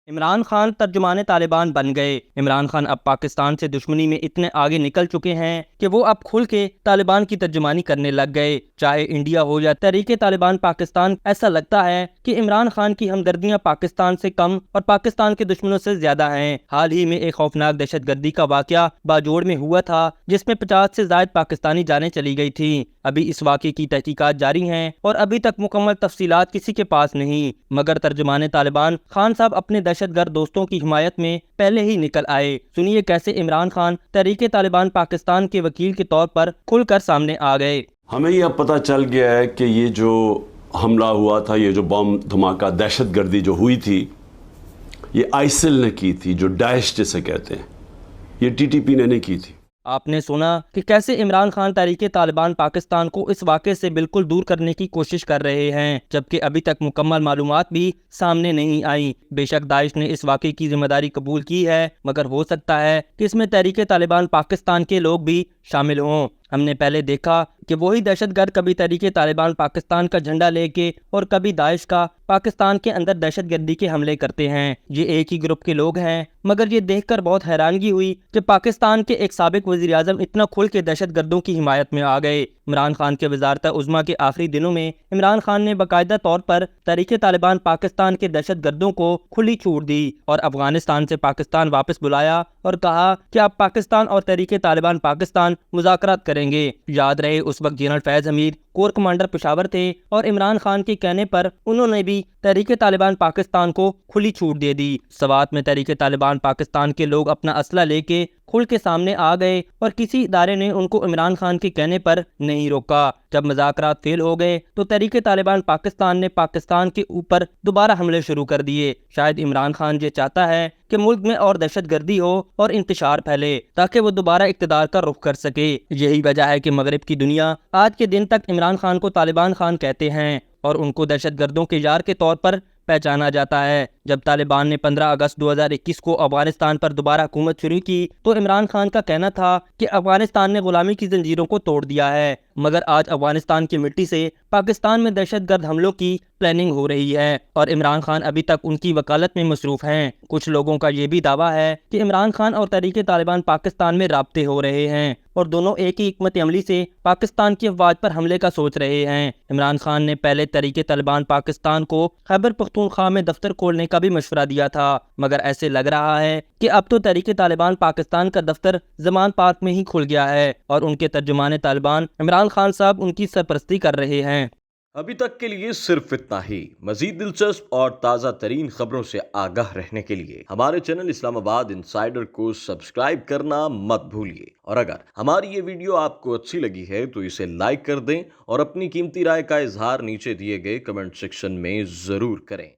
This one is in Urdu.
عمران خان ترجمان طالبان بن گئے۔ عمران خان اب پاکستان سے دشمنی میں اتنے آگے نکل چکے ہیں کہ وہ اب کھل کے طالبان کی ترجمانی کرنے لگ گئے۔ چاہے انڈیا ہو یا تحریک طالبان پاکستان، ایسا لگتا ہے کہ عمران خان کی ہمدردیاں پاکستان سے کم اور پاکستان کے دشمنوں سے زیادہ ہیں۔ حال ہی میں ایک خوفناک دہشت گردی کا واقعہ باجوڑ میں ہوا تھا، جس میں 50 سے زائد پاکستانی جانیں چلی گئی تھیں۔ ابھی اس واقعے کی تحقیقات جاری ہیں اور ابھی تک مکمل تفصیلات کسی کے پاس نہیں، مگر ترجمان طالبان خان صاحب اپنے دہشت گرد دوستوں کی حمایت میں پہلے ہی نکل آئے۔ سنیے کیسے عمران خان تحریک طالبان پاکستان کے وکیل کے طور پر کھل کر سامنے آ گئے۔ ہمیں یہ اب پتہ چل گیا ہے کہ یہ جو حملہ ہوا تھا، یہ جو بم دھماکہ دہشت گردی جو ہوئی تھی، یہ آئسل نے کی تھی، جو داعش جسے کہتے ہیں، یہ ٹی ٹی پی نے نہیں کی تھی۔ آپ نے سنا کہ کیسے عمران خان تحریک طالبان پاکستان کو اس واقعے سے بالکل دور کرنے کی کوشش کر رہے ہیں، جبکہ ابھی تک مکمل معلومات بھی سامنے نہیں آئیں۔ بے شک داعش نے اس واقعے کی ذمہ داری قبول کی ہے، مگر ہو سکتا ہے کہ اس میں تحریک طالبان پاکستان کے لوگ بھی شامل ہوں۔ ہم نے پہلے دیکھا کہ وہی دہشت گرد کبھی تحریک طالبان پاکستان کا جھنڈا لے کے اور کبھی داعش کا پاکستان کے اندر دہشت گردی کے حملے کرتے ہیں۔ یہ ایک ہی گروپ کے لوگ ہیں، مگر یہ دیکھ کر بہت حیرانگی ہوئی کہ پاکستان کے ایک سابق وزیر اعظم اتنا کھل کے دہشت گردوں کی حمایت میں آ گئے۔ عمران خان کے وزارت عظمیٰ کے آخری دنوں میں عمران خان نے باقاعدہ طور پر تحریک طالبان پاکستان کے دہشت گردوں کو کھلی چھوٹ دی اور افغانستان سے پاکستان واپس بلایا اور کہا کہ اب پاکستان اور تحریک طالبان پاکستان مذاکرات کریں گے۔ یاد رہے اس وقت جنرل فیض حمید کور کمانڈر پشاور تھے اور عمران خان کے کہنے پر انہوں نے بھی تحریک طالبان پاکستان کو کھلی چھوٹ دے دی۔ سوات میں تحریک طالبان پاکستان کے لوگ اپنا اسلحہ لے کے کھل کے سامنے آ گئے اور کسی ادارے نے ان کو عمران خان کے کہنے پر نہیں روکا۔ جب مذاکرات فیل ہو گئے تو تحریک طالبان پاکستان نے پاکستان کے اوپر دوبارہ حملے شروع کر دیے۔ شاید عمران خان یہ چاہتا ہے کہ ملک میں اور دہشت گردی ہو اور انتشار پھیلے تاکہ وہ دوبارہ اقتدار کا رخ کر سکے۔ یہی وجہ ہے کہ مغرب کی دنیا آج کے دن تک عمران خان کو طالبان خان کہتے ہیں اور ان کو دہشت گردوں کے یار کے طور پر پہچانا جاتا ہے۔ جب طالبان نے 15 اگست 2021 کو افغانستان پر دوبارہ حکومت شروع کی تو عمران خان کا کہنا تھا کہ افغانستان نے غلامی کی زنجیروں کو توڑ دیا ہے، مگر آج افغانستان کی مٹی سے پاکستان میں دہشت گرد حملوں کی پلاننگ ہو رہی ہے اور عمران خان ابھی تک ان کی وکالت میں مصروف ہیں۔ کچھ لوگوں کا یہ بھی دعویٰ ہے کہ عمران خان اور تحریک طالبان پاکستان میں رابطے ہو رہے ہیں اور دونوں ایک ہی حکمت عملی سے پاکستان کی افواج پر حملے کا سوچ رہے ہیں۔ عمران خان نے پہلے تحریک طالبان پاکستان کو خیبر پختونخوا میں دفتر کھولنے کا بھی مشورہ دیا تھا، مگر ایسے لگ رہا ہے کہ اب تو تحریک طالبان پاکستان کا دفتر زمان پارک میں ہی کھل گیا ہے اور ان کے ترجمان طالبان عمران خان صاحب ان کی سرپرستی کر رہے ہیں۔ ابھی تک کے لیے صرف اتنا ہی۔ مزید دلچسپ اور تازہ ترین خبروں سے آگاہ رہنے کے لیے ہمارے چینل اسلام آباد انسائیڈر کو سبسکرائب کرنا مت بھولیے، اور اگر ہماری یہ ویڈیو آپ کو اچھی لگی ہے تو اسے لائک کر دیں اور اپنی قیمتی رائے کا اظہار نیچے دیے گئے کمنٹ سیکشن میں ضرور کریں۔